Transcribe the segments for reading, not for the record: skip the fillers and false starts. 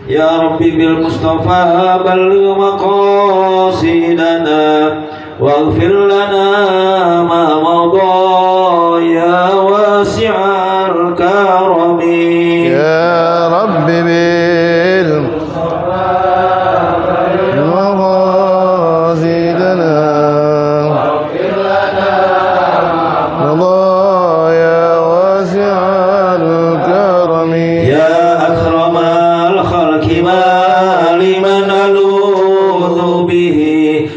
Ya Rabbi bil Mustafa balligh maqasidana waghfir lana ma madha ya wasi'al karami. Ya Rabbi bil Mustafa balligh maqasidana waghfir lana ma madha ya wasi'al karami. Ya ما لمن ألوذ به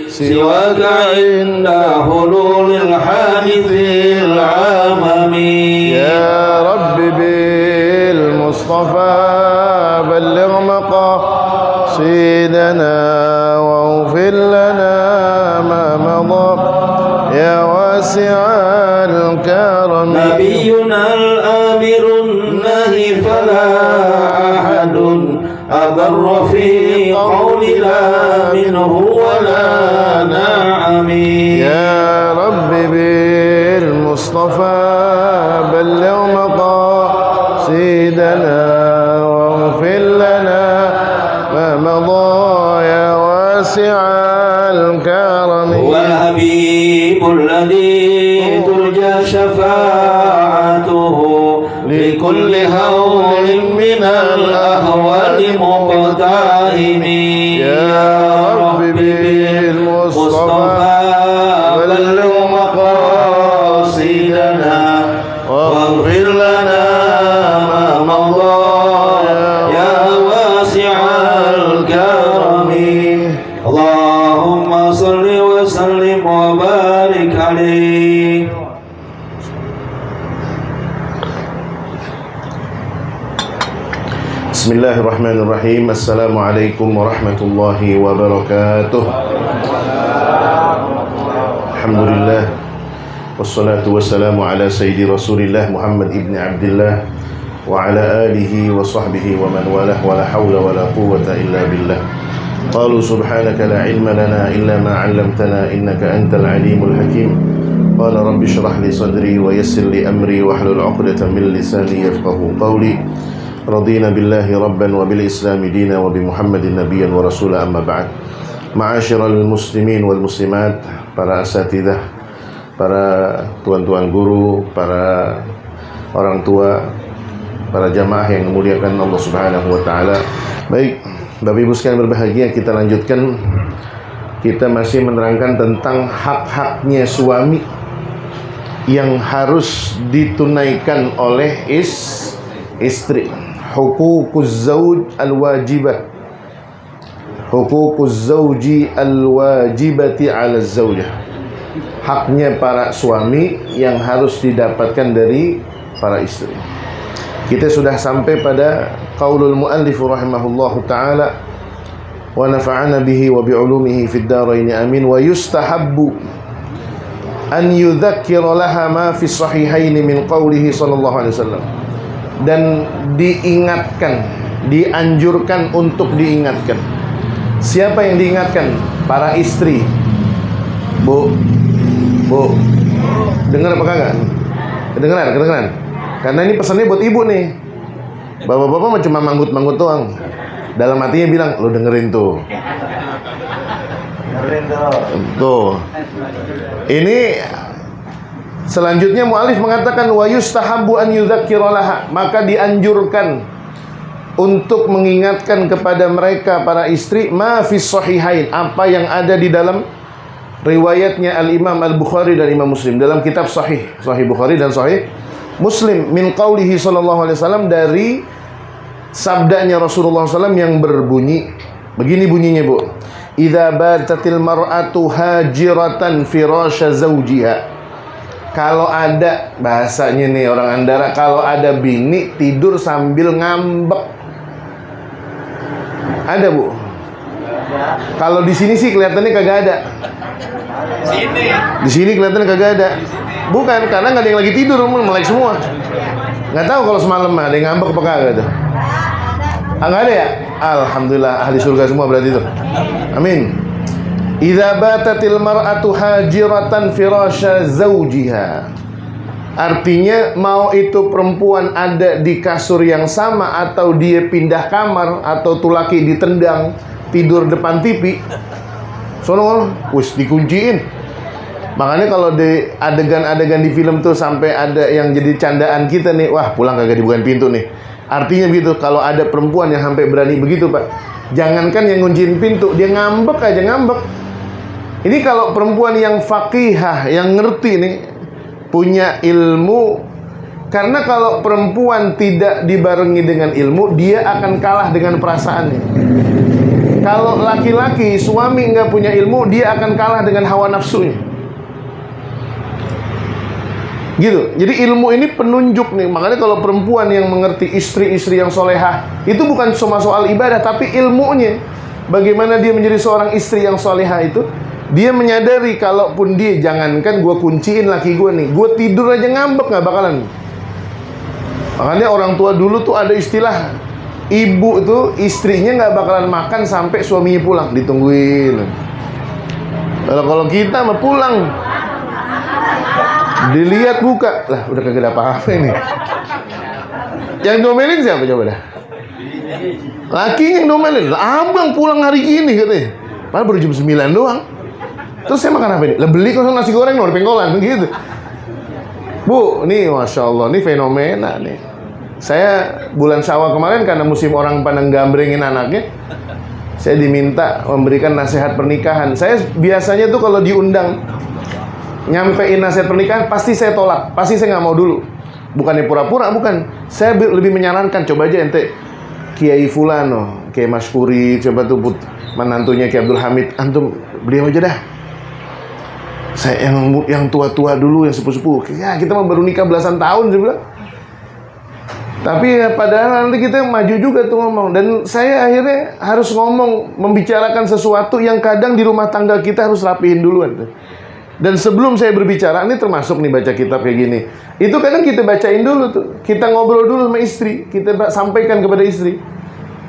سواك عند حلول الحادث العمم. يا رب بالمصطفى بلغ مقاصدنا واغفر لنا ما مضى يا واسع الكرم. نبينا الآمر النهي فلا أحد أبر في قولنا منه ولا نعم. يا رب بالمصطفى بلغ مقاصدنا واغفر لنا ما مضى يا واسع الكرم. هو الحبيب الذي ترجى شفاعته لكل هول من الأهوال مقتحم. يا رب بالمصطفى بلغ مقاصدنا واغفر لنا ما مضى يا واسع الكرم. اللهم صل وسلم وبارك عليه. Bismillahirrahmanirrahim. Assalamualaikum warahmatullahi wabarakatuh. Alhamdulillah wassalatu wassalamu ala sayyidi Rasulillah Muhammad ibn Abdullah wa ala alihi wa sahbihi wa man walah wa la hawla wa la quwwata illa billah. Qalu subhanaka la ilma lana illa ma 'allamtana innaka antal alimul hakim. Qala rabbi shrah li sadri wa yassir li amri wahlul 'uqdatam min lisani yafqahu qawli. Radina billahi rabban wa bil islami dina wa bi Muhammadin nabiyyan wa rasula, amma ba'd. Ma'asyiral muslimin wal muslimat, para asatidzah, para tuan-tuan guru, para orang tua, para jamaah yang memuliakan Allah Subhanahu wa taala. Baik, Bapak Ibu sekalian berbahagia, kita lanjutkan. Kita masih menerangkan tentang hak-haknya suami yang harus ditunaikan oleh istri. Hukukuz zauj al-wajibah, hukukuz zauji al-wajibati ala zaujah, haknya para suami yang harus didapatkan dari para istri. Kita sudah sampai pada qaulul muallif rahimahullahu ta'ala, wa nafa'ana bihi wa bi'ulumihi fid dharain amin. Wa yustahabbu an yudzakkira laha ma fi sahihaini min qaulihi sallallahu alaihi wasallam. Dan diingatkan, dianjurkan untuk diingatkan. Siapa yang diingatkan? Para istri. Bu, dengar apa kagak? Kedengeran. Karena ini pesannya buat ibu nih. Bapak-bapak mah cuma manggut-manggut doang. Dalam hatinya bilang, lo dengerin tuh. Tuh. Ini selanjutnya mu'alif mengatakan wa yustahabbu an yudzakkira laha, maka dianjurkan untuk mengingatkan kepada mereka para istri ma fis sahihain, apa yang ada di dalam riwayatnya Al-Imam Al-Bukhari dan Imam Muslim dalam kitab Sahih Bukhari dan Sahih Muslim, min qaulihi sallallahu alaihi wasallam, dari sabdanya Rasulullah SAW yang berbunyi begini bunyinya, Bu. Idza batatil mar'atu hajiratan firasya zawjiha. Kalau ada, bahasanya nih orang Andara, kalau ada bini tidur sambil ngambek. Ada, Bu? Kalau di sini sih kelihatannya kagak ada. Di sini kelihatannya kagak ada. Bukan, karena nggak ada yang lagi tidur, melek semua. Nggak tahu kalau semalam ada yang ngambek apa kagak tuh. Nggak ada ya? Alhamdulillah, ahli surga semua berarti itu. Amin. Idza batatil mar'atu hajiratan firasya zawjiha. Artinya mau itu perempuan ada di kasur yang sama, atau dia pindah kamar, atau tuh laki ditendang tidur depan TV, sono wis dikunciin. Makanya kalau di adegan-adegan di film tuh sampai ada yang jadi candaan kita nih, wah pulang kagak dibukain pintu nih. Artinya begitu, kalau ada perempuan yang sampai berani begitu Pak, jangankan yang ngunciin pintu, dia ngambek aja, ngambek. Ini kalau perempuan yang faqihah, yang ngerti nih, punya ilmu. Karena kalau perempuan tidak dibarengi dengan ilmu, dia akan kalah dengan perasaannya. Kalau laki-laki, suami nggak punya ilmu, dia akan kalah dengan hawa nafsunya. Gitu. Jadi ilmu ini penunjuk nih. Makanya kalau perempuan yang mengerti, istri-istri yang solehah, itu bukan cuma soal ibadah, tapi ilmunya. Bagaimana dia menjadi seorang istri yang solehah itu, dia menyadari kalaupun dia, jangankan gue kunciin laki gue nih, gue tidur aja ngambek nggak bakalan. Makanya orang tua dulu tuh ada istilah, ibu tuh istrinya nggak bakalan makan sampai suaminya pulang, ditungguin. Kalau kita mah pulang, dilihat buka, lah udah kagak ada apa-apa ini. Yang domelin siapa coba dah? Lakinya yang domelin. Abang pulang hari ini katanya, padahal baru jam 9 doang. Terus saya makan apa ini? Lah beli kosong nasi goreng di pengkolan gitu. Bu, nih Masya Allah, nih fenomena nih. Saya bulan Syawal kemarin karena musim orang pada gambrengin anaknya, saya diminta memberikan nasihat pernikahan. Saya biasanya tuh kalau diundang nyampein nasihat pernikahan, pasti saya tolak, pasti saya nggak mau dulu. Bukannya pura-pura, bukan. Saya lebih menyarankan, coba aja ente Kiai Fulano, Kiai Masypuri, coba tuh menantunya Kiai Abdul Hamid, antum beliau aja dah. Saya yang tua-tua dulu, yang sepuh-sepuh. Ya kita mah baru nikah belasan tahun saya bilang. Tapi ya, padahal nanti kita maju juga tuh ngomong. Dan saya akhirnya harus ngomong, membicarakan sesuatu yang kadang di rumah tangga kita harus rapihin duluan. Dan sebelum saya berbicara, ini termasuk nih baca kitab kayak gini, itu kadang kita bacain dulu tuh. Kita ngobrol dulu sama istri, kita sampaikan kepada istri.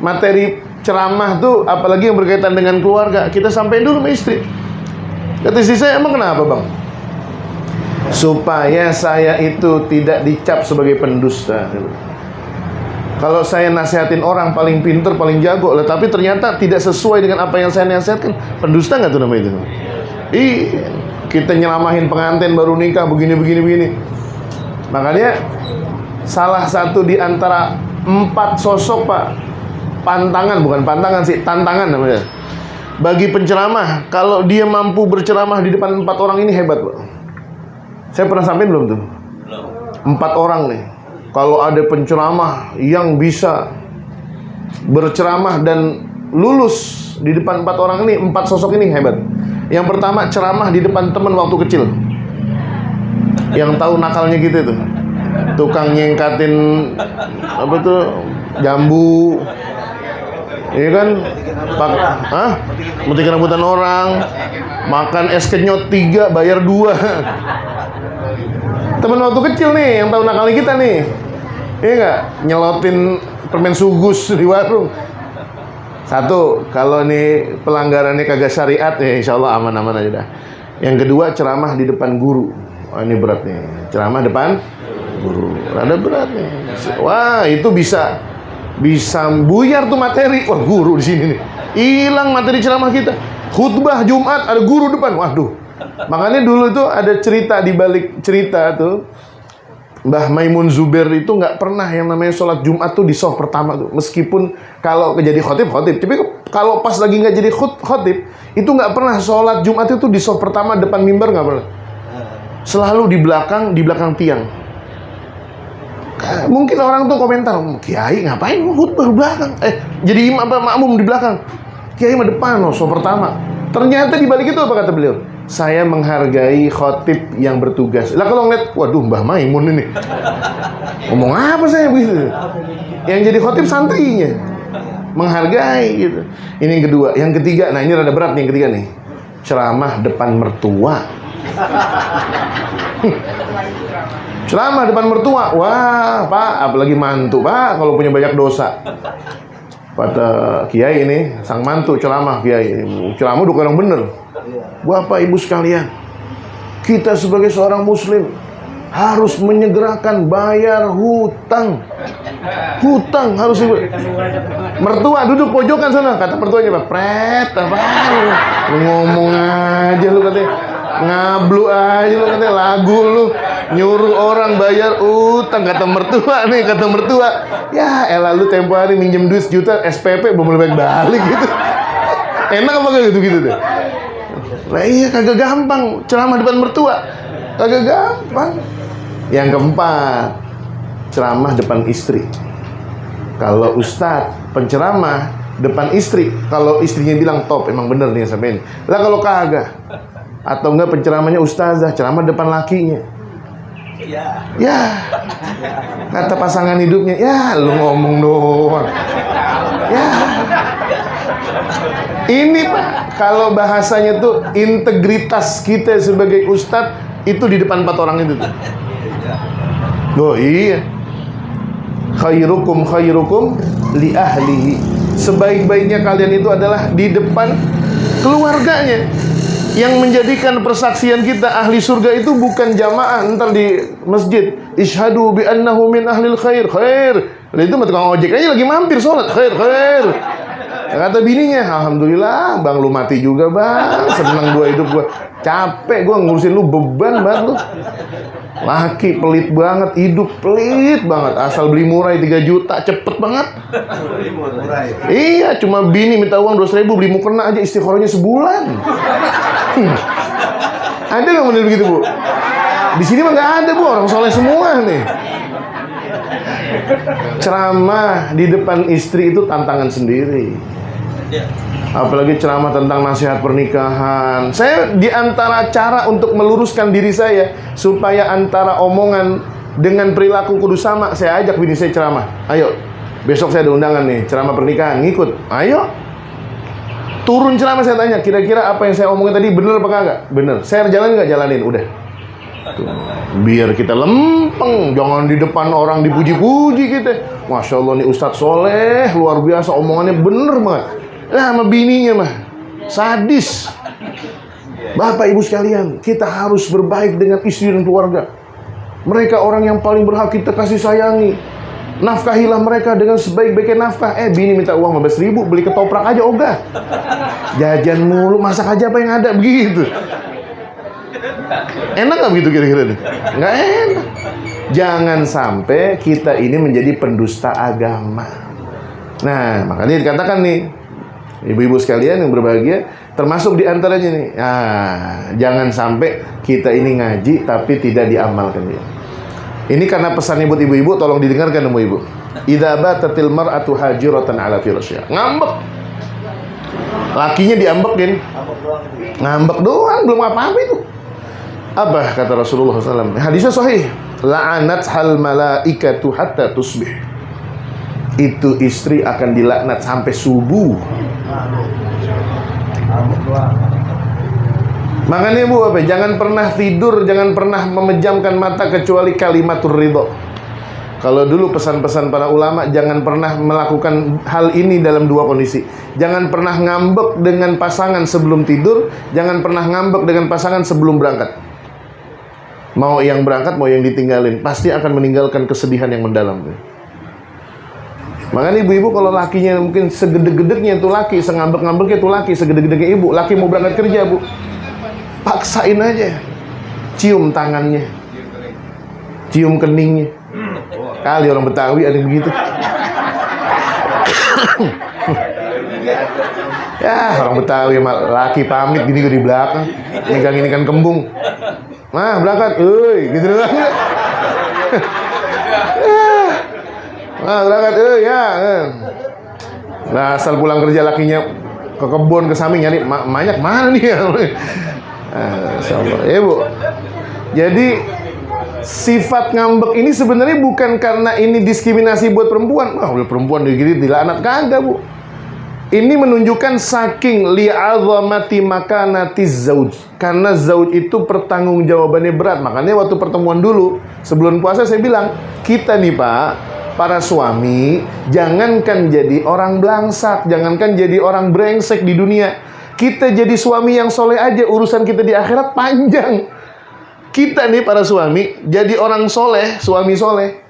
Materi ceramah tuh, apalagi yang berkaitan dengan keluarga, kita sampaikan dulu sama istri. Kata istri saya, emang kenapa bang? Supaya saya itu tidak dicap sebagai pendusta. Kalau saya nasihatin orang paling pinter, paling jago lah, tapi ternyata tidak sesuai dengan apa yang saya nasihatkan, pendusta nggak tuh namanya itu? Kita nyelamahin pengantin baru nikah begini. Makanya salah satu di antara 4 sosok Pak, pantangan, bukan pantangan sih, tantangan namanya, bagi penceramah, kalau dia mampu berceramah di depan 4 orang ini hebat Pak. Saya pernah sampein belum tuh? 4 orang nih, kalau ada penceramah yang bisa berceramah dan lulus di depan 4 orang ini, 4 sosok ini hebat. Yang pertama, ceramah di depan teman waktu kecil, yang tahu nakalnya gitu tuh, tukang nyengkatin apa tuh, jambu, iya kan, metik rambutan orang, makan es kenyot 3 bayar 2. Teman waktu kecil nih, yang tahu nakalnya kita nih, iya nggak, nyelotin permen sugus di warung. Satu, kalau nih pelanggarannya kagak syariat, ya insya Allah aman-aman aja dah. Yang kedua, ceramah di depan guru. Wah ini berat nih, ceramah depan guru, rada berat nih. Wah itu bisa buyar tuh materi. Wah guru di sini nih, hilang materi ceramah kita. Khutbah Jumat ada guru depan, waduh. Makanya dulu tuh ada cerita, di balik cerita tuh, Mbah Maimun Zubair itu nggak pernah yang namanya sholat Jumat tuh di sof pertama tuh. Meskipun kalau jadi khotib, tapi kalau pas lagi nggak jadi khotib, itu nggak pernah sholat Jumat itu di sof pertama depan mimbar, nggak pernah. Selalu di belakang tiang. Mungkin orang tuh komentar, Kiai ngapain khutbah di belakang? Jadi imam apa makmum di belakang? Kiai mah depan loh, sof pertama. Ternyata di balik itu apa kata beliau? Saya menghargai khotib yang bertugas. Lah kalau ngeliat, waduh Mbah Maimun ini, ngomong apa saya begitu? Yang jadi khotib santrinya, menghargai gitu. Ini yang kedua. Yang ketiga, nah ini rada berat nih yang ketiga nih, ceramah depan mertua. Ceramah depan mertua, wah Pak, apalagi mantu Pak, kalau punya banyak dosa. Kata Kiai ini, sang mantu ceramah Kiai, ceramah udah kurang bener. Bapak Ibu sekalian, kita sebagai seorang muslim harus menyegerakan bayar hutang. Hutang harus. Mertua duduk pojokan sana, kata mertuanya, Pak, pret apa lu ngomong aja lu, katanya ngablu aja lu, katanya lagu lu nyuruh orang bayar utang, kata mertua nih, kata mertua. Ya elah lu tempo hari minjem duit sejuta SPP belum balik gitu. Enak apa kayak gitu deh. Lah iya, kagak gampang ceramah depan mertua, kagak gampang. Yang keempat, ceramah depan istri. Kalau ustadz penceramah depan istri, kalau istrinya bilang top, emang bener nih sampai ini. Lah kalau kagak, atau enggak penceramahnya ustazah ceramah depan lakinya, ya kata pasangan hidupnya, ya lu ngomong doang. Ya ini Pak, kalau bahasanya tuh integritas kita sebagai ustadz itu di depan 4 orang itu tuh. Oh iya, khairukum li ahlihi. Sebaik-baiknya kalian itu adalah di depan keluarganya. Yang menjadikan persaksian kita ahli surga itu bukan jamaah ntar di masjid, isyhadu bi annahu min ahlil khair. Lah itu tukang ojek aja lagi mampir sholat, khair. Kata bininya, alhamdulillah bang lu mati juga bang, seneng gua hidup gua. Capek gua ngurusin lu, beban banget lu. Laki pelit banget, hidup pelit banget. Asal beli murai 3 juta, cepet banget. Iya, cuma bini minta uang 200.000 beli mukena aja istikharahnya sebulan. Ada nggak model begitu, Bu? Di sini mah nggak ada, Bu, orang soleh semua nih. Ceramah di depan istri itu tantangan sendiri. Apalagi ceramah tentang nasihat pernikahan. Saya di antara cara untuk meluruskan diri saya supaya antara omongan dengan perilaku kudu sama, saya ajak bini saya ceramah. Ayo, besok saya ada undangan nih, ceramah pernikahan, ngikut. Ayo. Turun ceramah saya tanya, kira-kira apa yang saya omongin tadi bener apa kagak? Bener. Saya jalan nggak? Jalanin, udah. Tuh. Biar kita lempeng, jangan di depan orang dipuji-puji kita. Masya Allah nih Ustadz soleh, luar biasa, omongannya bener banget. Nah, sama bininya mah sadis. Bapak ibu sekalian, kita harus berbaik dengan istri dan keluarga. Mereka orang yang paling berhak kita kasih sayangi. Nafkahilah mereka dengan sebaik-baiknya nafkah. Bini minta uang 15.000, beli ketoprak aja ogah. Jajan mulu, masak aja apa yang ada, begitu. Enak gak begitu kira-kira nih? Nggak enak. Jangan sampai kita ini menjadi pendusta agama. Nah, makanya dikatakan nih, ibu-ibu sekalian yang berbahagia, termasuk diantaranya nih, jangan sampai kita ini ngaji tapi tidak diamalkan ya. Ini karena pesannya buat ibu-ibu, tolong didengarkan ibu-ibu. Idza batatil mar'atu hajiratan ala firasyiha. Ngambek. Lakinya diambekin. Ngambek doang, belum apa-apa itu. Apa kata Rasulullah SAW? Hadisnya sahih. La'anat hal malaikatu hatta tusbih. Itu istri akan dilaknat sampai subuh. Makanya Bu, jangan pernah tidur, jangan pernah memejamkan mata kecuali kalimatur ridho. Kalau dulu pesan-pesan para ulama, jangan pernah melakukan hal ini dalam 2 kondisi. Jangan pernah ngambek dengan pasangan sebelum tidur, jangan pernah ngambek dengan pasangan sebelum berangkat. Mau yang berangkat, mau yang ditinggalin, pasti akan meninggalkan kesedihan yang mendalam. Makanya ibu-ibu kalau lakinya mungkin segede-gedeknya itu laki, sengambek-ngambeknya itu laki, segede-gedeknya ibu, laki mau berangkat kerja, Bu, paksain aja, cium tangannya, cium keningnya. Kali orang Betawi ada yang begitu. Ya orang Betawi sama laki pamit gini di belakang, ini kan kembung. Nah berangkat, gitu doang. Nah berangkat, ya. Nah asal pulang kerja lakinya ke kebun, ke samping nyari banyak mana nih ya. Bu. Jadi sifat ngambek ini sebenarnya bukan karena ini diskriminasi buat perempuan. Perempuan digini dilaknat, kagak Bu. Ini menunjukkan saking li'azamati makanatiz zauj. Karena zauj itu pertanggungjawabannya berat. Makanya waktu pertemuan dulu sebelum puasa saya bilang, kita nih Pak, para suami, jangankan jadi orang belangsak, jangankan jadi orang brengsek di dunia, kita jadi suami yang soleh aja, urusan kita di akhirat panjang. Kita nih para suami jadi orang soleh, suami soleh.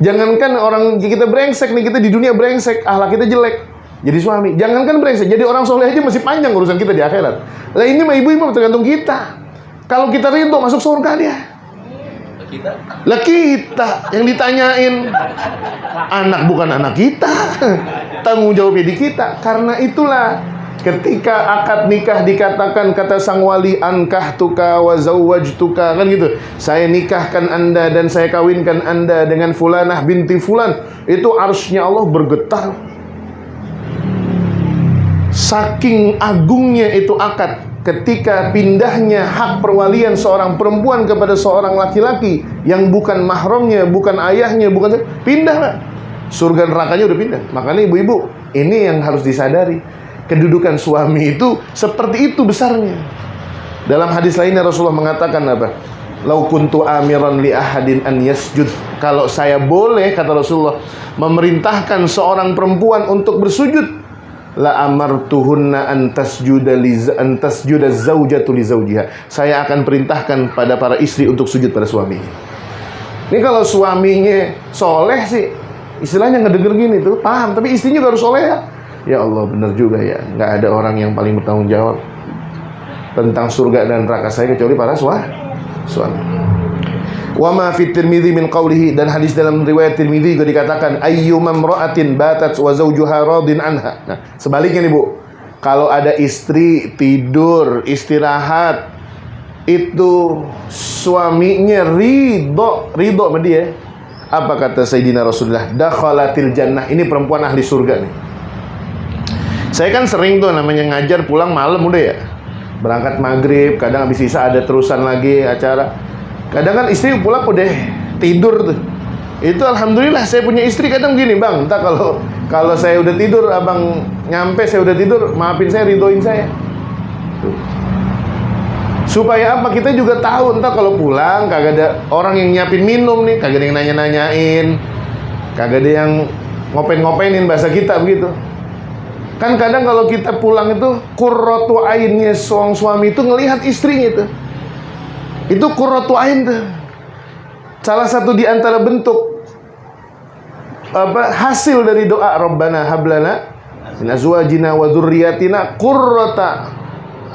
Jangankan orang kita brengsek nih, kita di dunia brengsek, akhlak kita jelek, jadi suami. Jangankan brengsek, jadi orang soleh aja masih panjang urusan kita di akhirat. Lah ini mah ibu-ibu tergantung kita. Kalau kita ridho masuk surga dia. Lah kita yang ditanyain, anak bukan anak kita, tanggung jawabnya di kita. Karena itulah ketika akad nikah dikatakan kata sang wali, ankahtuka wa zawwajtuka, kan gitu. Saya nikahkan Anda dan saya kawinkan Anda dengan fulanah binti fulan. Itu arsy-nya Allah bergetar. Saking agungnya itu akad. Ketika pindahnya hak perwalian seorang perempuan kepada seorang laki-laki yang bukan mahramnya, bukan ayahnya, bukan, pindah lah. Surga nerakanya udah pindah. Makanya ibu-ibu, ini yang harus disadari. Kedudukan suami itu seperti itu besarnya. Dalam hadis lainnya Rasulullah mengatakan apa? Lau kuntu amiran li ahadin an yasjud. Kalau saya boleh, kata Rasulullah, memerintahkan seorang perempuan untuk bersujud, la amartuhunna an tasjuda zaujatu li zaujiha. Saya akan perintahkan pada para istri untuk sujud pada suami. Ini kalau suaminya soleh sih, istilahnya ngedenger gini tuh, paham. Tapi istrinya juga harus soleh ya. Ya Allah, benar juga ya. Nggak ada orang yang paling bertanggung jawab tentang surga dan neraka saya kecuali para suami. Wa ma fi Tirmidzi min qawlihi, dan hadis dalam riwayat Tirmidzi juga dikatakan ayyumam ra'atin batat wa zawjuha radin anha. Nah, sebaliknya nih Bu, kalau ada istri tidur istirahat itu suaminya ridho sama dia, apa kata Sayyidina Rasulullah? Dakhalatil jannah. Ini perempuan ahli surga nih. Saya kan sering tuh namanya ngajar pulang malam udah ya. Berangkat maghrib, kadang habis isya ada terusan lagi acara. Kadang kan istri pulang udah tidur tuh. Itu alhamdulillah saya punya istri kadang gini, Bang, entah kalau saya udah tidur, abang nyampe saya udah tidur, maafin saya, ridoin saya. Tuh. Supaya apa? Kita juga tahu, entah kalau pulang kagak ada orang yang nyiapin minum nih, kagak ada yang nanya-nanyain, kagak ada yang ngopen-ngopenin bahasa kita begitu. Kan kadang kalau kita pulang itu qurratu ainnya seorang suami itu ngelihat istrinya itu. Itu qurratu ain tuh. Salah satu di antara bentuk hasil dari doa Rabbana hablana min azwajina wa dzurriyyatina qurrata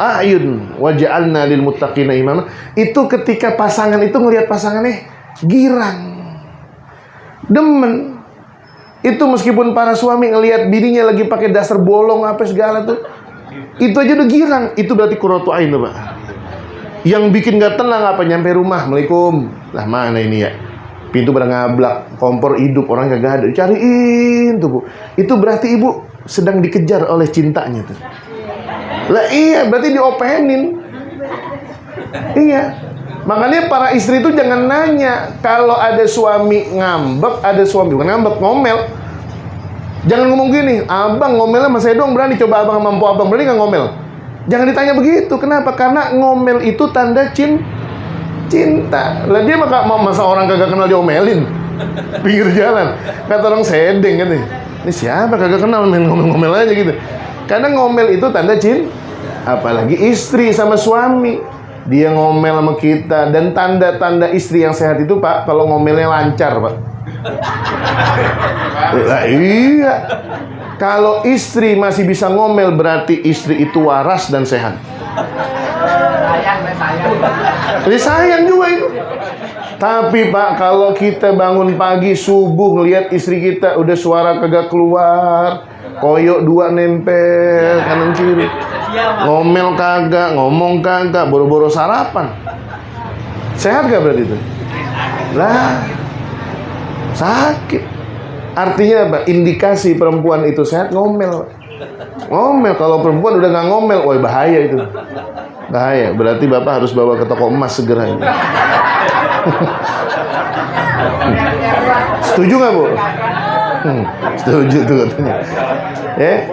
a'yun waj'alna lil muttaqina imama. Itu ketika pasangan itu ngelihat pasangannya girang, demen. Itu meskipun para suami ngelihat bininya lagi pakai dasar bolong apa segala tuh, itu aja udah girang. Itu berarti qurratu ain tuh, Pak. Yang bikin gak tenang apa? Nyampe rumah, Assalamualaikum. Lah mana ini ya? Pintu pada ngablak, kompor hidup, orang kagak ada. Cariin tuh Bu. Itu berarti ibu sedang dikejar oleh cintanya tuh. Lah iya, berarti diopenin. Iya. Makanya para istri itu jangan nanya kalau ada suami ngambek, ada suami bukan ngambek, ngomel. Jangan ngomong gini, abang ngomelnya sama saya doang berani, coba abang mampu abang berani nggak ngomel. Jangan ditanya begitu. Kenapa? Karena ngomel itu tanda cinta. Lah dia masa orang kagak kenal diomelin pinggir jalan. Kata orang sedeng kan nih. Ini siapa kagak kenal main ngomel-ngomel aja gitu. Karena ngomel itu tanda cinta. Apalagi istri sama suami. Dia ngomel sama kita. Dan tanda-tanda istri yang sehat itu, Pak, kalau ngomelnya lancar, Pak. Lah iya. Kalau istri masih bisa ngomel, berarti istri itu waras dan sehat. Jadi sayang juga itu. Tapi Pak, kalau kita bangun pagi subuh ngelihat istri kita udah suara kagak keluar, koyok dua nempel kanan kiri, ngomel kagak, ngomong kagak, boro-boro sarapan, sehat gak berarti itu? Lah, sakit. Artinya apa? Indikasi perempuan itu sehat ngomel. Ngomel, kalau perempuan udah nggak ngomel, wah bahaya itu. Bahaya, berarti Bapak harus bawa ke toko emas segera ini. Setuju nggak Bu? Setuju tuh katanya.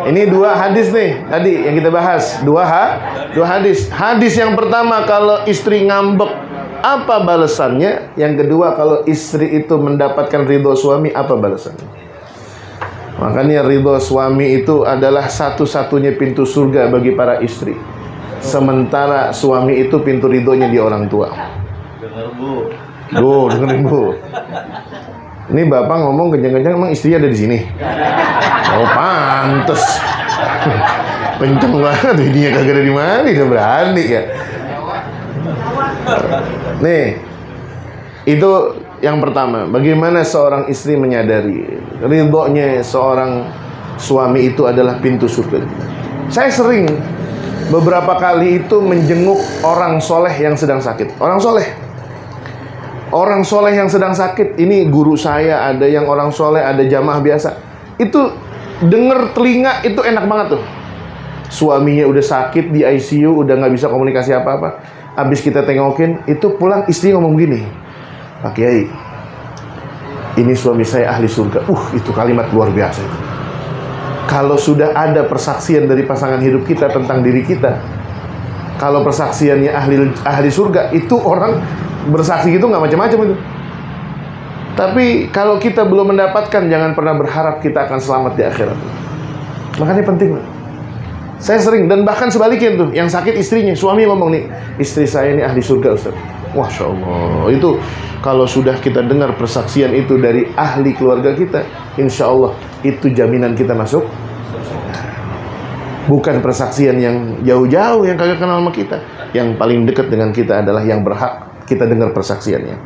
Ini dua hadis nih tadi yang kita bahas. Dua hadis. Hadis yang pertama, kalau istri ngambek, apa balasannya? Yang kedua, kalau istri itu mendapatkan ridho suami, apa balasannya? Makanya ridho suami itu adalah satu-satunya pintu surga bagi para istri. Sementara suami itu pintu ridhonya di orang tua. Dengar Bu. Duh, dengerin Bu. Ini bapak ngomong kenceng-kenceng, emang istrinya ada di sini? Oh, pantes. Kenceng banget, dia kagak ada di mana, dia berani ya. Nih, itu yang pertama. Bagaimana seorang istri menyadari ridhonya seorang suami itu adalah pintu surga. Saya sering beberapa kali itu menjenguk orang soleh yang sedang sakit. Orang soleh yang sedang sakit. Ini guru saya, ada yang orang soleh, ada jamaah biasa. Itu denger telinga itu enak banget tuh. Suaminya udah sakit di ICU, udah gak bisa komunikasi apa-apa. Habis kita tengokin, itu pulang istri ngomong gini, Pak Kiai, ini suami saya ahli surga. Itu kalimat luar biasa itu. Kalau sudah ada persaksian dari pasangan hidup kita tentang diri kita, kalau persaksiannya ahli surga, itu orang bersaksi gitu nggak macam-macam itu. Tapi kalau kita belum mendapatkan, jangan pernah berharap kita akan selamat di akhirat. Makanya penting. Saya sering, dan bahkan sebaliknya tuh, yang sakit istrinya, suami ngomong nih, istri saya ini ahli surga Ustaz. Masya Allah. Itu kalau sudah kita dengar persaksian itu dari ahli keluarga kita, insya Allah itu jaminan kita masuk. Bukan persaksian yang jauh-jauh, yang kagak kenal sama kita. Yang paling dekat dengan kita adalah yang berhak kita dengar persaksiannya.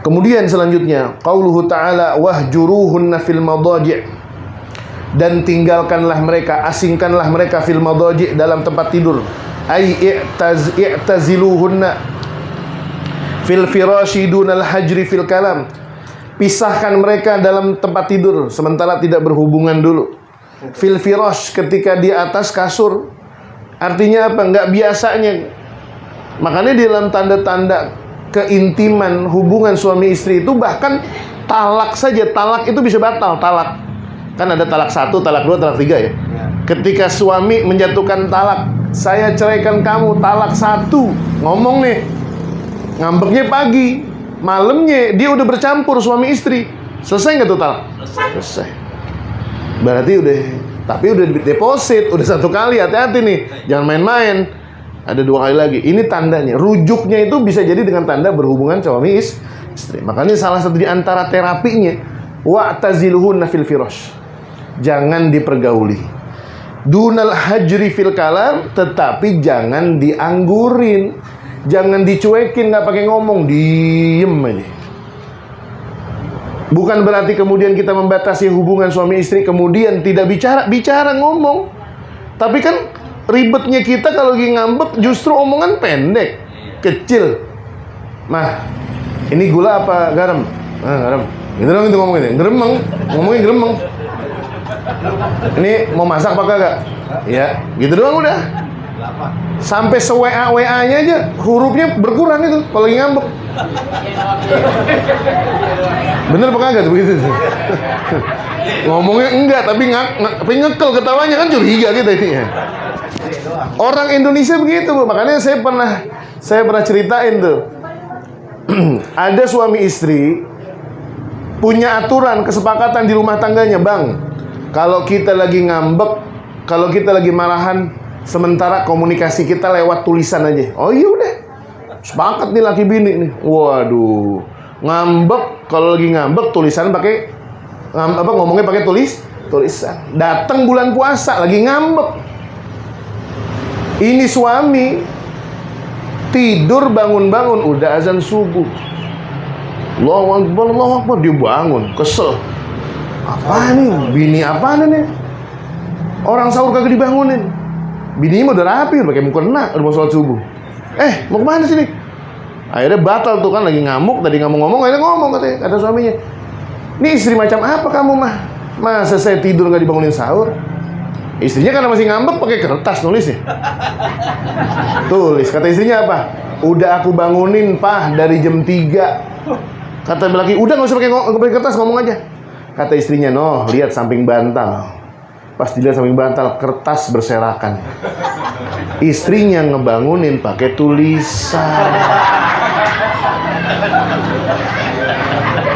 Kemudian selanjutnya, qauluhu ta'ala wahjuruhunna fil madaji', dan tinggalkanlah mereka, asingkanlah mereka fil madaji', dalam tempat tidur. Ai i'taziluhunna fil firashi dunal hajri fil kalam. Pisahkan mereka dalam tempat tidur sementara tidak berhubungan dulu. Fil firash, ketika di atas kasur. Artinya apa? Enggak biasanya. Makanya di dalam tanda-tanda keintiman hubungan suami istri itu, bahkan talak saja, talak itu bisa batal. Talak kan ada talak 1, talak 2, talak 3 ya. Ketika suami menjatuhkan talak, saya ceraikan kamu, talak 1, ngomong nih, ngambeknya pagi, malamnya dia udah bercampur suami istri, selesai nggak tuh talak? Selesai. Berarti udah, tapi udah deposit, udah 1 kali, hati-hati nih, jangan main-main. Ada 2 kali lagi. Ini tandanya, rujuknya itu bisa jadi dengan tanda berhubungan suami istri. Makanya salah satu di antara terapinya, wa'taziluhunna fil firash, jangan dipergauli. Dunal hajri fil kalam, tetapi jangan dianggurin, jangan dicuekin, nggak pakai ngomong, diem aja. Bukan berarti kemudian kita membatasi hubungan suami istri, kemudian tidak bicara ngomong. Tapi kan ribetnya kita kalau lagi ngambek, justru omongan pendek, kecil. Mah, ini gula apa garam? Garam. Gitu dong itu ngomongnya, ngomongnya geremeng. Ini mau masak apa kagak? Ya, gitu doang udah. Sampai se-WA-WA-nya aja hurufnya berkurang itu kalau lagi ngambek. Bener apa kagak tuh begitu? Ngomongnya enggak, tapi ngekel ketawanya, kan curiga gitu ini ya. Orang Indonesia begitu, Bu. Makanya saya pernah ceritain tuh. Ada suami istri punya aturan kesepakatan di rumah tangganya, Bang. Kalau kita lagi ngambek, kalau kita lagi marahan, sementara komunikasi kita lewat tulisan aja. Oh iya udah, sepakat nih laki bini nih. Waduh, ngambek, kalau lagi ngambek tulisan pakai ngomongnya pakai tulisan. Datang bulan puasa lagi ngambek. Ini suami tidur bangun-bangun udah azan subuh. Allahu Akbar, dia bangun, kesel. Apa nih? Bini apaan nih? Orang sahur kagak dibangunin. Bininya udah rapi, pakai mukena, udah mau sholat subuh. Mau kemana sini? Akhirnya batal tuh kan, lagi ngamuk, tadi ngomong, akhirnya ngomong kata suaminya. Ini istri macam apa kamu mah? Masa saya tidur nggak dibangunin sahur? Istrinya karena masih ngambek pakai kertas nulisnya. Tulis, kata istrinya apa? Udah aku bangunin Pak dari jam 3. Kata laki, udah nggak usah pakai kertas, ngomong aja. Kata istrinya, noh, lihat samping bantal. Pas dilihat samping bantal, kertas berserakan. Istrinya ngebangunin pakai tulisan.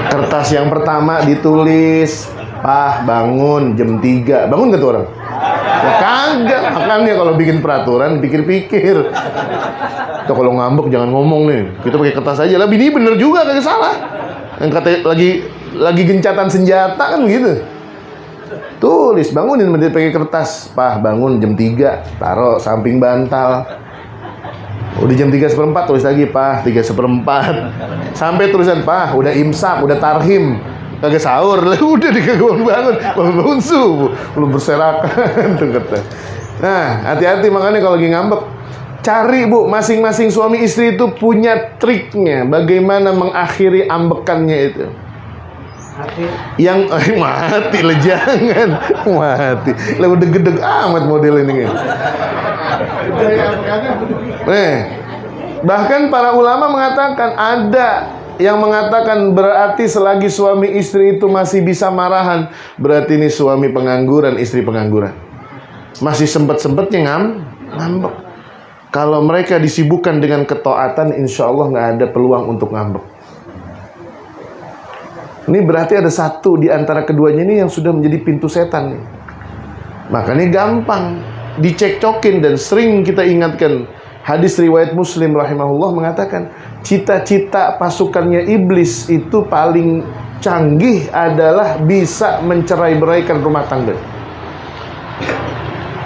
Kertas yang pertama ditulis, Pak bangun jam 3. Bangun gak tuh orang? Ya kagak, makanya kalau bikin peraturan pikir-pikir. Tuh kalau ngambek jangan ngomong nih, kita pakai kertas aja lah. Ini bener juga, kagak salah. Yang kata lagi gencatan senjata kan gitu. Tulis, bangunin pakai kertas. Pah, bangun jam 3, taruh samping bantal. Udah jam 3:15 tulis lagi, Pah, 3:15. Sampai tulisan, Pah, udah imsak, udah tarhim. Kagak sahur, lah udah bangun subuh, belum berserakan tuh kata. Nah, hati-hati makanya kalau lagi ngambek. Cari Bu, masing-masing suami istri itu punya triknya bagaimana mengakhiri ambekannya itu. Yang mati lah, jangan mati. Lah udah gedeg amat model ini kan. Bahkan para ulama mengatakan, ada yang mengatakan berarti selagi suami istri itu masih bisa marahan, berarti ini suami pengangguran, istri pengangguran. Masih sempat-sempatnya ngambek. Kalau mereka disibukkan dengan ketaatan, insya Allah nggak ada peluang untuk ngambek. Ini berarti ada satu di antara keduanya ini yang sudah menjadi pintu setan nih. Makanya gampang dicekcokin, dan sering kita ingatkan. Hadis riwayat Muslim rahimahullah mengatakan, cita-cita pasukannya iblis itu paling canggih adalah bisa mencerai-beraikan rumah tangga.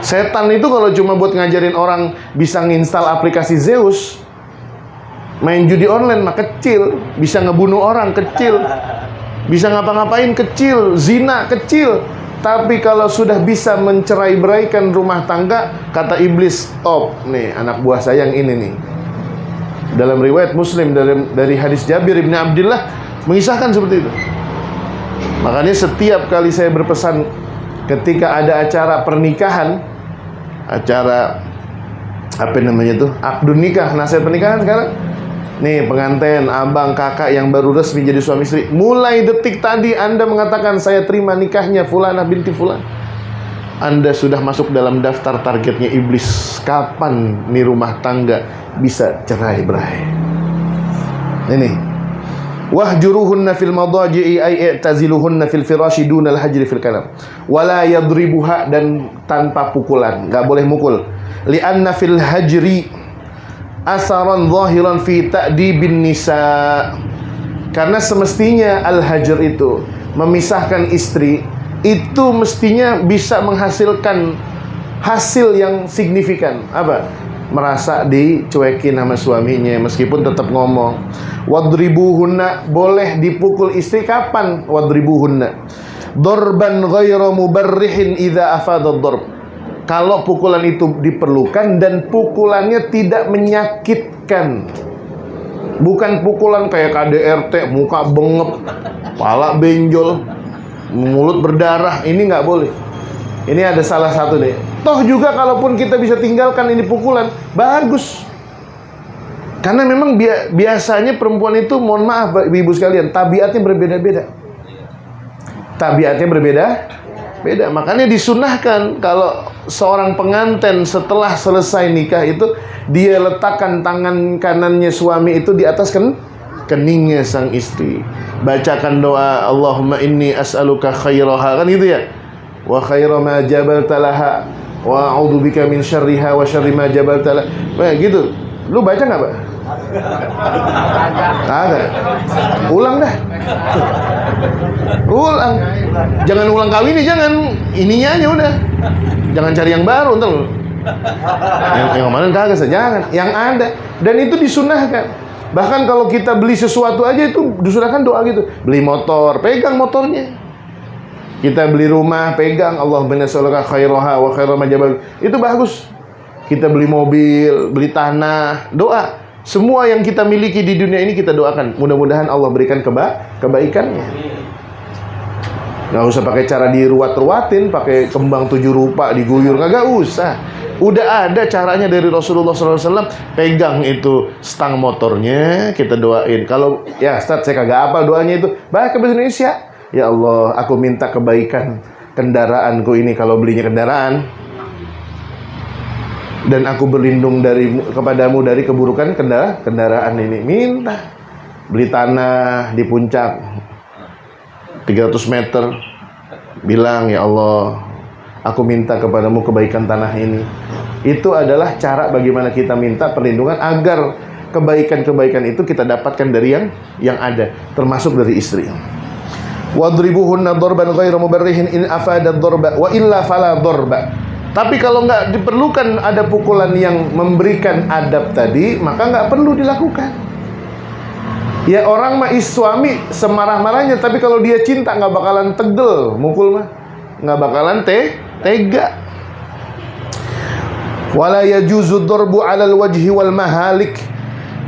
Setan itu kalau cuma buat ngajarin orang bisa nginstal aplikasi Zeus, main judi online mah kecil, bisa ngebunuh orang kecil, bisa ngapa-ngapain kecil, zina kecil. Tapi kalau sudah bisa mencerai-beraikan rumah tangga, kata iblis, top nih anak buah saya yang ini nih. Dalam riwayat Muslim dari hadis Jabir ibn Abdullah mengisahkan seperti itu. Makanya setiap kali saya berpesan ketika ada acara pernikahan, acara apa namanya tuh, akdun nikah, nasihat pernikahan sekarang. Nih pengantin, abang, kakak yang baru resmi jadi suami istri, mulai detik tadi Anda mengatakan saya terima nikahnya Fulanah binti Fulan, Anda sudah masuk dalam daftar targetnya iblis. Kapan nih rumah tangga bisa cerai-berai? Ini wahjuruhunna fil madaji'i ay i'taziluhunna fil firashi dunal hajri fil kalam wala yadribuha, dan tanpa pukulan, nggak boleh mukul. Li'anna fil hajri asaran zahiran fi ta'dibin nisa, karena semestinya al-hajr itu memisahkan istri itu mestinya bisa menghasilkan hasil yang signifikan. Apa? Merasa dicuekin sama suaminya meskipun tetap ngomong. Wadribuhunna, boleh dipukul istri kapan? Wadribuhunna dorban ghairu mubarrihin idza afada ad-darb, kalau pukulan itu diperlukan dan pukulannya tidak menyakitkan. Bukan pukulan kayak KDRT, muka bengep, kepala benjol, mulut berdarah. Ini nggak boleh. Ini ada salah satu nih. Toh juga kalaupun kita bisa tinggalkan ini pukulan, bagus. Karena memang biasanya perempuan itu, mohon maaf ibu sekalian, tabiatnya berbeda-beda. Tabiatnya berbeda-beda. Makanya disunahkan kalau seorang pengantin setelah selesai nikah itu, dia letakkan tangan kanannya suami itu di atas keningnya sang istri. Bacakan doa, Allahumma inni as'aluka khairaha, kan gitu ya. Wa khaira ma jabaltalaha wa a'udzubika min syarriha wa syarri ma jabaltalaha. Nah, gitu. Lu baca nggak, Pak? Kagak. Ulang dah. Ulang. Jangan ulang kali ini, jangan. Ininya aja udah. Jangan cari yang baru ntar. Yang kemarin kagak, jangan. Yang ada. Dan itu disunahkan. Bahkan kalau kita beli sesuatu aja itu disunahkan doa gitu. Beli motor, pegang motornya. Kita beli rumah, pegang Allahumma nas'aluka khairaha wa khaira ma jabal. Itu bagus. Kita beli mobil, beli tanah, doa. Semua yang kita miliki di dunia ini kita doakan. Mudah-mudahan Allah berikan kebaikannya. Nggak usah pakai cara diruat-ruatin, pakai kembang 7 rupa diguyur, nggak usah. Udah ada caranya dari Rasulullah SAW. Pegang itu stang motornya, kita doain. Kalau ya Ustaz saya kagak hafal doanya itu, bahasa bahasa Indonesia. Ya Allah, aku minta kebaikan kendaraanku ini kalau belinya kendaraan. Dan aku berlindung kepadamu dari keburukan kendaraan ini. Minta beli tanah di puncak 300 meter, bilang ya Allah, Aku minta kepadamu kebaikan tanah ini. Itu adalah cara bagaimana kita minta perlindungan agar kebaikan-kebaikan itu kita dapatkan dari yang ada, termasuk dari istri. Wadribuhunna darban ghairu mubarrihin in afada darba wa illa fala darba. Tapi kalau nggak diperlukan ada pukulan yang memberikan adab tadi, maka nggak perlu dilakukan. Ya orang mah suami semarah-marahnya, tapi kalau dia cinta nggak bakalan tegel mukul mah, nggak bakalan tega. Wala yajuzu darbu 'alal wajhi wal mahalik.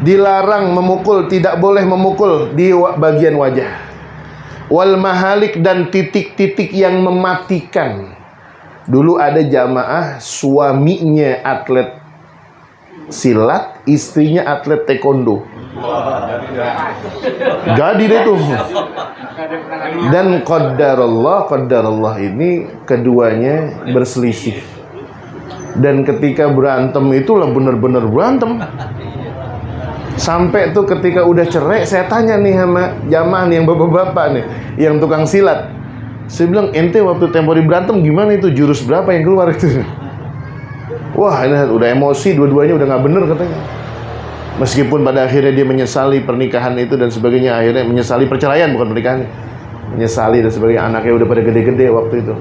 Dilarang memukul, tidak boleh memukul di bagian wajah. Wal mahalik, dan titik-titik yang mematikan. Dulu ada jamaah suaminya atlet silat, istrinya atlet taekwondo. Jadi deh tuh. Dan qadarullah ini keduanya berselisih. Dan ketika berantem itulah benar-benar berantem. Sampai tuh ketika udah cerai, saya tanya nih sama jamaah nih, yang bapak-bapak nih, yang tukang silat. Saya bilang, ente waktu tempo berantem gimana itu? Jurus berapa yang keluar itu? Wah, ini udah emosi, dua-duanya udah nggak bener katanya. Meskipun pada akhirnya dia menyesali pernikahan itu dan sebagainya, akhirnya menyesali perceraian, bukan pernikahan. Menyesali dan sebagainya, anaknya udah pada gede-gede waktu itu.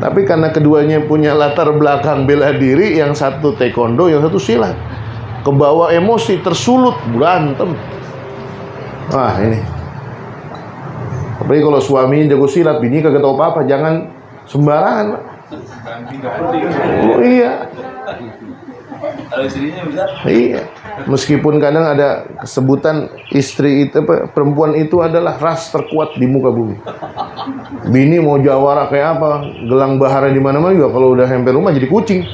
Tapi karena keduanya punya latar belakang bela diri, yang satu taekwondo, yang satu silat, kebawa emosi, tersulut, berantem. Wah ini. Apalagi kalau suaminya jago silat, bini kagak tahu apa-apa, jangan sembarangan, Pak. Oh iya. Iya. Meskipun kadang ada kesebutan istri itu, perempuan itu adalah ras terkuat di muka bumi. Bini mau jawara kayak apa, gelang bahara di mana-mana juga kalau udah sampai rumah jadi kucing.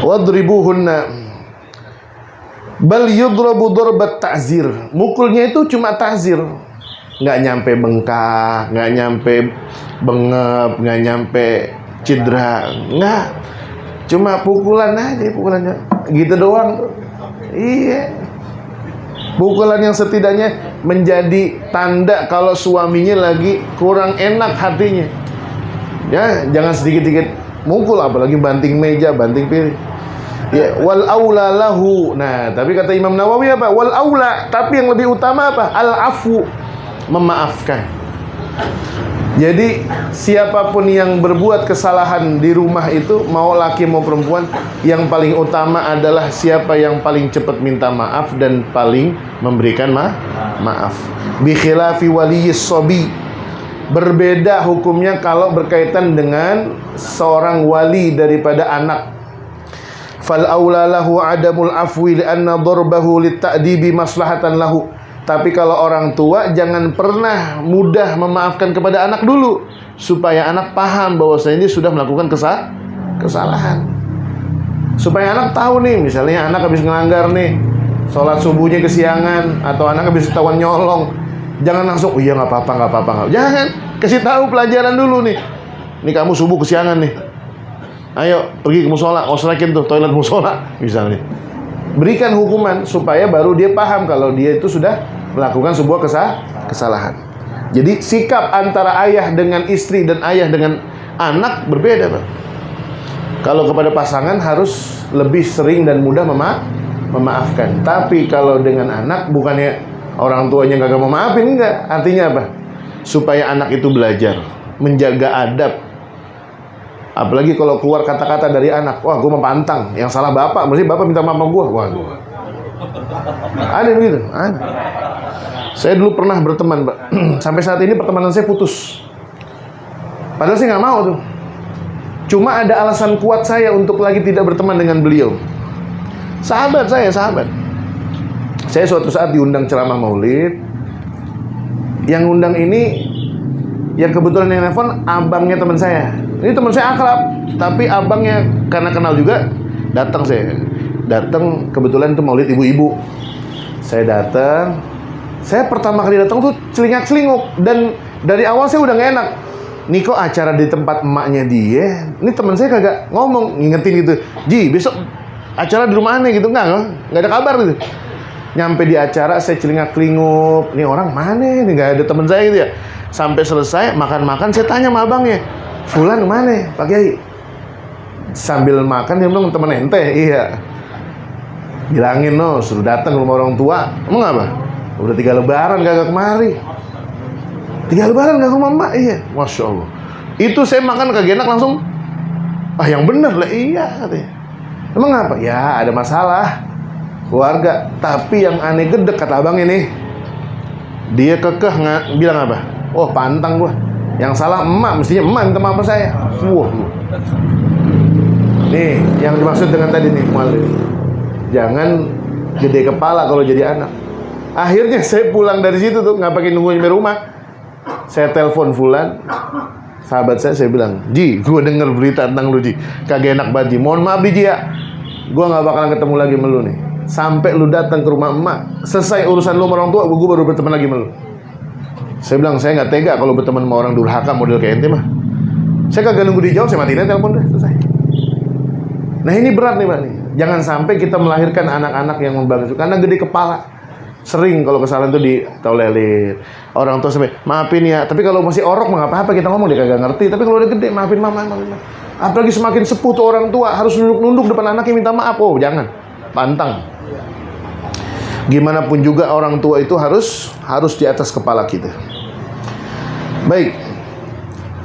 Wadribuhunna bal yudrabu darbat ta'zir. Mukulnya itu cuma ta'zir. Nggak nyampe bengkak, nggak nyampe bengep, nggak nyampe cedera, nggak. Cuma pukulan aja, pukulannya gitu doang. Iya. Pukulan yang setidaknya menjadi tanda kalau suaminya lagi kurang enak hatinya. Ya, jangan sedikit-sedikit mukul, apalagi banting meja, banting piring. Ya, wal aula lahu. Nah, tapi kata Imam Nawawi apa? Wal aula, tapi yang lebih utama apa? Al afu, memaafkan. Jadi siapapun yang berbuat kesalahan di rumah itu, mau laki mau perempuan, yang paling utama adalah siapa yang paling cepat minta maaf dan paling memberikan maaf. Bi khilafi waliyis sobi. Berbeda hukumnya kalau berkaitan dengan seorang wali daripada anak. Fal aula lahu adamul afwi li'anna darbahu litta'dibi maslahatan lahu. Tapi kalau orang tua jangan pernah mudah memaafkan kepada anak dulu, supaya anak paham bahwasanya dia sudah melakukan kesalahan. Supaya anak tahu nih, misalnya anak habis ngelanggar nih, sholat subuhnya kesiangan, atau anak habis ketahuan nyolong, jangan langsung, oh iya nggak apa-apa. Jangan, kasih tahu pelajaran dulu nih. Nih kamu subuh kesiangan nih. Ayo pergi ke musola, osrakin tuh toilet musola misalnya. Berikan hukuman supaya baru dia paham kalau dia itu sudah melakukan sebuah kesalahan. Jadi sikap antara ayah dengan istri dan ayah dengan anak berbeda, Pak. Kalau kepada pasangan harus lebih sering dan mudah memaafkan. Tapi kalau dengan anak, bukannya orang tuanya kagak mau maafin, enggak. Artinya apa? Supaya anak itu belajar menjaga adab. Apalagi kalau keluar kata-kata dari anak, wah gue mau pantang, yang salah bapak, mesti bapak minta maaf sama gue. Wah, ada begitu, ada. Saya dulu pernah berteman, Pak. Sampai saat ini pertemanan saya putus. Padahal saya nggak mau tuh. Cuma ada alasan kuat saya untuk lagi tidak berteman dengan beliau. Sahabat saya, sahabat. Saya suatu saat diundang ceramah maulid. Yang undang ini, yang kebetulan yang nelfon abangnya teman saya. Ini teman saya akrab, tapi abangnya karena kenal juga, datang saya. Datang kebetulan itu maulid ibu-ibu. Saya datang. Saya pertama kali datang tuh celingak-celinguk, dan dari awal saya udah gak enak. Nih kok acara di tempat emaknya dia. Ini teman saya kagak ngomong, ngingetin gitu. Ji, besok acara di rumah aneh gitu, enggak ada kabar gitu. Nyampe di acara saya celingak-celinguk. Nih orang mana nih, gak ada teman saya gitu ya. Sampai selesai makan-makan, saya tanya sama abangnya, Fulan kemana Pak Kiai? Sambil makan dia bilang, temen ente. Iya, bilangin no, suruh datang ke rumah orang tua. Emang apa? Udah 3 lebaran kagak kemari. 3 lebaran gak ke rumah emak. Iya, Masya Allah. Itu saya makan kagak enak langsung, yang bener lah. Iya katanya. Emang apa? Ya ada masalah keluarga. Tapi yang aneh gede kata abang ini, dia kekeh bilang apa? Oh pantang gua. Yang salah emak, mestinya emak minta maaf saya. Wah. Nih yang dimaksud dengan tadi nih muallim, jangan gede kepala kalau jadi anak. Akhirnya saya pulang dari situ tuh, nggak pakai nunggu nyampe rumah. Saya telepon Fulan, sahabat saya bilang, Ji, gue denger berita tentang lu Ji, kagak enak banget Ji, mohon maaf Ji ya, gue nggak bakalan ketemu lagi sama lu nih, sampai lu datang ke rumah emak, selesai urusan lu sama orang tua, gue baru berteman lagi sama lu. Saya bilang, saya nggak tega kalau berteman sama orang durhaka model kayak ente mah. Saya kagak nunggu dijawab, saya matiin aja telepon deh, selesai. Nah ini berat nih Pak nih, jangan sampai kita melahirkan anak-anak yang membangsu karena gede kepala. Sering kalau kesalahan tuh ditolerir. Orang tua sampai, maafin ya. Tapi kalau masih orok mah nggak apa-apa, kita ngomong dia kagak ngerti. Tapi kalau udah gede, maafin mama. Apalagi semakin sepuh tuh orang tua harus nunduk-nunduk depan anaknya minta maaf. Oh jangan, pantang. Gimana pun juga orang tua itu harus di atas kepala kita. Baik.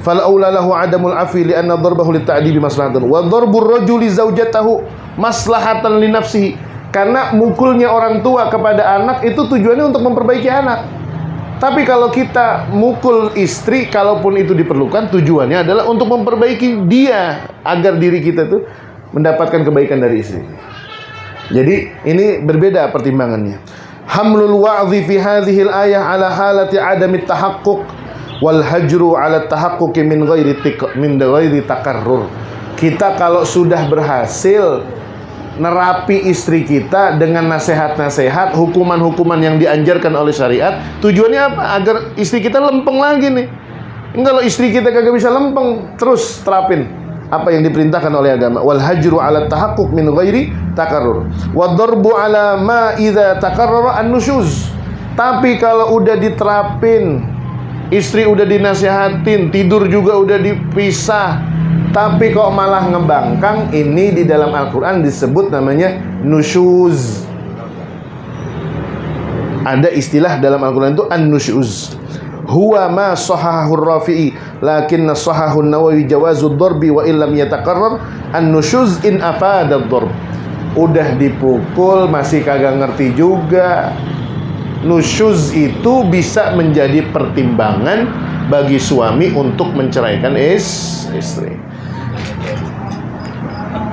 Fal aula lahu adamul afi li anna darbahu lit ta'dibi maslahatan wa darbur rajuli zaujatahu maslahatan li nafsihi. Karena mukulnya orang tua kepada anak itu tujuannya untuk memperbaiki anak. Tapi kalau kita mukul istri, kalaupun itu diperlukan, tujuannya adalah untuk memperbaiki dia agar diri kita tuh mendapatkan kebaikan dari istri. Jadi ini berbeda pertimbangannya. Hamlul wa'dhi fi hadhil ayah ala halati adamit tahaqquq wal hajru ala tahaqquqi min ghairi takarrur. Kita kalau sudah berhasil nerapi istri kita dengan nasihat-nasihat, hukuman-hukuman yang dianjurkan oleh syariat, tujuannya apa? Agar istri kita lempeng lagi nih. Kalau istri kita kagak bisa lempeng, terus terapin apa yang diperintahkan oleh agama. Wal hajru ala tahaqquq min ghairi takarrur. Wa darbu ala ma idza takarrara an-nusyuz. Tapi kalau udah diterapin, istri udah dinasihatin, tidur juga udah dipisah, tapi kok malah ngebangkang, ini di dalam Al-Quran disebut namanya nusyuz. Ada istilah dalam Al-Quran itu an-nusyuz. Huwa ma sahahur rafi'i lakinna sahahun nawawi jawazud darbi wa illam yatakarrar an-nusyuz in afadad darb. Udah dipukul masih kagak ngerti juga. Nusyuz itu bisa menjadi pertimbangan bagi suami untuk menceraikan istri.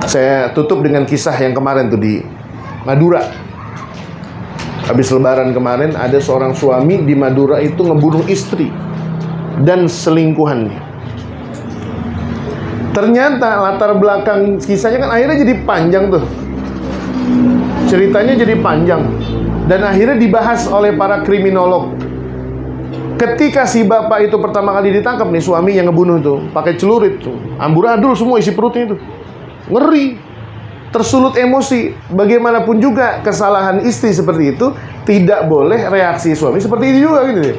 Saya tutup dengan kisah yang kemarin tuh di Madura. Habis lebaran kemarin ada seorang suami di Madura itu ngebunuh istri dan selingkuhannya. Ternyata latar belakang kisahnya kan akhirnya jadi panjang tuh. Ceritanya jadi panjang dan akhirnya dibahas oleh para kriminolog. Ketika si bapak itu pertama kali ditangkap nih, suami yang ngebunuh tuh pakai celurit tuh, amburadul semua isi perutnya itu. Ngeri, tersulut emosi. Bagaimanapun juga kesalahan istri seperti itu tidak boleh reaksi suami seperti itu juga gitu.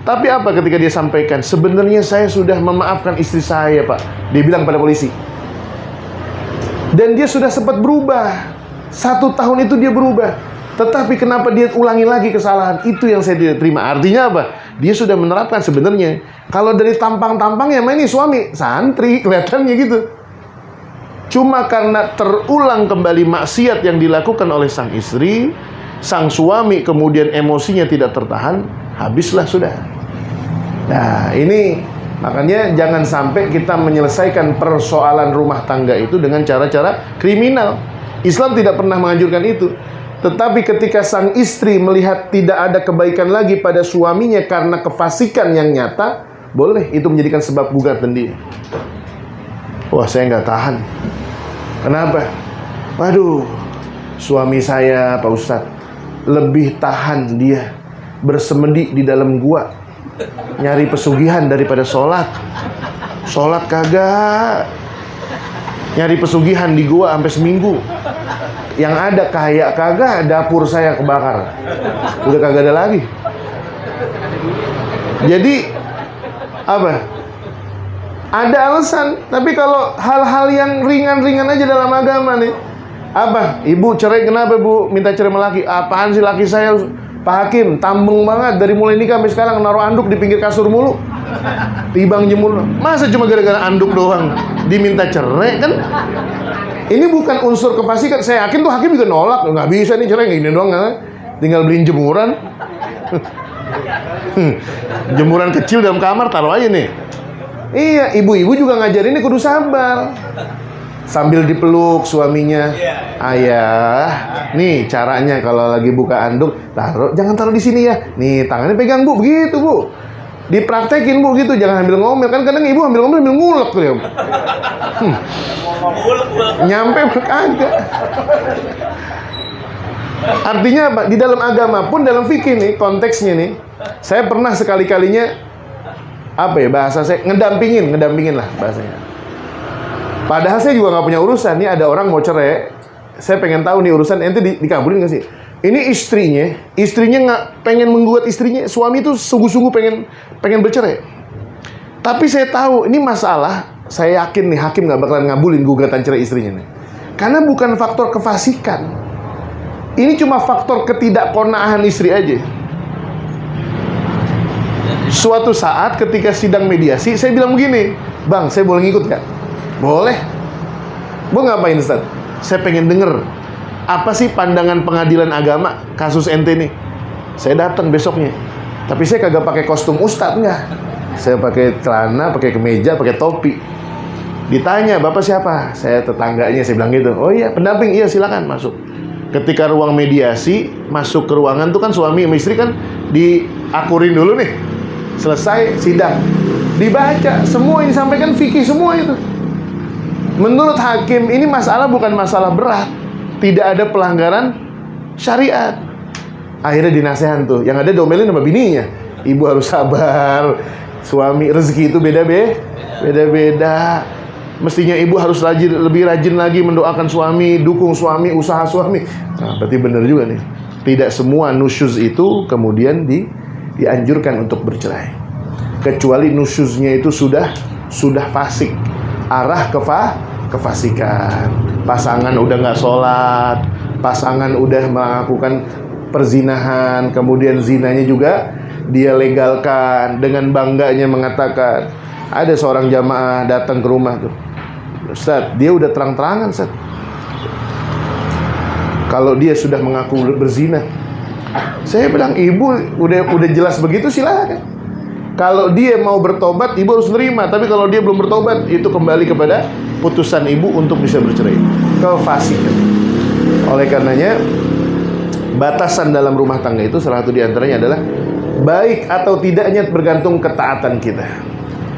Tapi apa ketika dia sampaikan, sebenarnya saya sudah memaafkan istri saya Pak, dia bilang pada polisi. Dan dia sudah sempat berubah. 1 tahun itu dia berubah. Tetapi kenapa dia ulangi lagi kesalahan? Itu yang saya tidak terima. Artinya apa? Dia sudah menerapkan sebenarnya. Kalau dari tampang-tampangnya, ini suami santri kelihatannya gitu. Cuma karena terulang kembali maksiat yang dilakukan oleh sang istri, sang suami kemudian emosinya tidak tertahan, habislah sudah. Nah ini makanya jangan sampai kita menyelesaikan persoalan rumah tangga itu dengan cara-cara kriminal. Islam tidak pernah menganjurkan itu. Tetapi ketika sang istri melihat tidak ada kebaikan lagi pada suaminya karena kefasikan yang nyata, boleh itu menjadikan sebab gugatan dia. Wah, saya nggak tahan. Kenapa? Waduh, suami saya Pak Ustadz lebih tahan dia bersemedi di dalam gua, nyari pesugihan daripada sholat. Sholat kagak, nyari pesugihan di gua sampai seminggu. Yang ada kaya kagak, dapur saya kebakar, udah kagak ada lagi. Jadi Apa? Ada alasan. Tapi kalau hal-hal yang ringan-ringan aja dalam agama nih, apa? Ibu cerai kenapa bu? Minta cerai sama laki? Apaan sih laki saya, Pak Hakim, tambeng banget dari mulai nikah sampai sekarang, naruh anduk di pinggir kasur mulu, tibang jemur. Masa cuma gara-gara anduk doang diminta cerai kan? Ini bukan unsur kefasikan. Saya yakin tuh hakim juga nolak. Nggak bisa nih cerai, gini doang kan? Tinggal beliin jemuran. Jemuran kecil dalam kamar taruh aja nih. Iya, ibu-ibu juga ngajarin ini kudu sabar. Sambil dipeluk suaminya. Ayah, nih caranya kalau lagi buka anduk, jangan taruh di sini ya. Nih, tangannya pegang bu, begitu bu. Dipraktekin bu gitu, jangan ambil ngomel. Kan kadang ibu ambil ngomel ambil ngulek tuh ya. Nyampe kagak. Artinya apa? Di dalam agama pun, dalam fikih nih, konteksnya nih, saya pernah sekali-kalinya apa ya bahasa saya, ngedampingin lah bahasanya. Padahal saya juga nggak punya urusan. Nih ada orang mau cerai, saya pengen tahu nih urusan ente dikabulin nggak sih? Ini istrinya nggak pengen menggugat istrinya. Suami itu sungguh-sungguh pengen bercerai. Tapi saya tahu ini masalah. Saya yakin nih hakim nggak bakalan ngabulin gugatan cerai istrinya nih. Karena bukan faktor kefasikan. Ini cuma faktor ketidakqonaahan istri aja. Suatu saat ketika sidang mediasi, saya bilang begini, Bang, saya boleh ngikut nggak? Boleh. Mau ngapain Ustaz? Saya pengen denger apa sih pandangan pengadilan agama kasus ente nih. Saya datang besoknya, tapi saya kagak pakai kostum Ustadz, nggak. Saya pakai celana, pakai kemeja, pakai topi. Ditanya, Bapak siapa? Saya tetangganya, saya bilang gitu. Oh iya, pendamping, iya silakan masuk. Ketika ruang mediasi, masuk ke ruangan tuh kan suami sama istri kan diakurin dulu nih. Selesai sidang, dibaca semua yang disampaikan fikih semua itu. Menurut hakim ini masalah bukan masalah berat, tidak ada pelanggaran syariat. Akhirnya dinasehan tuh, yang ada domelin sama bininya. Ibu harus sabar, suami rezeki itu beda-beda. Mestinya ibu harus lebih rajin lagi mendoakan suami, dukung suami, usaha suami. Nah, berarti benar juga nih. Tidak semua nusyuz itu kemudian dianjurkan untuk bercerai, kecuali nusyuznya itu sudah fasik, arah kefasikan. Pasangan udah nggak sholat, pasangan udah melakukan perzinahan, kemudian zinanya juga dia legalkan, dengan bangganya mengatakan. Ada seorang jamaah datang ke rumah tuh, Ustaz, dia udah terang-terangan Ustaz, kalau dia sudah mengaku berzina. Saya bilang, ibu udah jelas begitu silakan. Kalau dia mau bertobat, ibu harus nerima. Tapi kalau dia belum bertobat, itu kembali kepada putusan ibu untuk bisa bercerai. Kefasikan. Oleh karenanya, batasan dalam rumah tangga itu salah satu diantaranya adalah baik atau tidaknya bergantung ketaatan kita.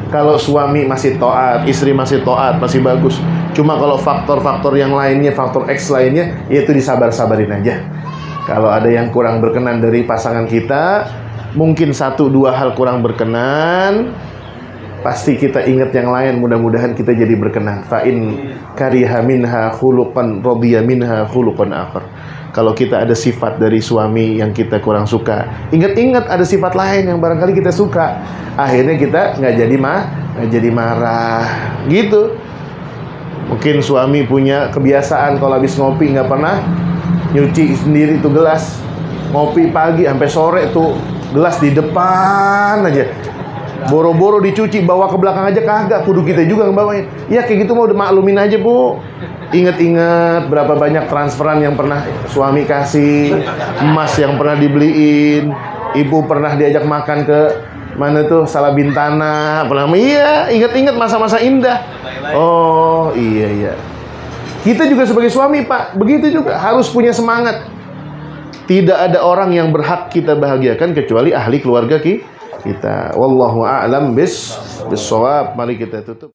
Kalau suami masih taat, istri masih taat, masih bagus. Cuma kalau faktor-faktor yang lainnya, faktor X lainnya, yaitu disabar-sabarin aja. Kalau ada yang kurang berkenan dari pasangan kita, mungkin 1-2 hal kurang berkenan, pasti kita ingat yang lain, mudah-mudahan kita jadi berkenan. Fa'in kariha minha khuluqan radiya minha khuluqan akhar. Kalau kita ada sifat dari suami yang kita kurang suka, ingat-ingat ada sifat lain yang barangkali kita suka. Akhirnya kita nggak jadi marah, gitu. Mungkin suami punya kebiasaan kalau habis ngopi nggak pernah nyuci sendiri tuh gelas. Ngopi pagi sampai sore tuh gelas di depan aja. Boro-boro dicuci, bawa ke belakang aja kagak. Kudu kita juga ngebawain. Ya kayak gitu mau udah maklumin aja bu. Ingat-ingat berapa banyak transferan yang pernah suami kasih, emas yang pernah dibeliin, ibu pernah diajak makan ke mana tuh Salabintana, pernah. Iya, ingat-ingat masa-masa indah. Oh iya. Kita juga sebagai suami Pak, begitu juga harus punya semangat. Tidak ada orang yang berhak kita bahagiakan kecuali ahli keluarga kita. Wallahu a'lam bis-shawab. Mari kita tutup.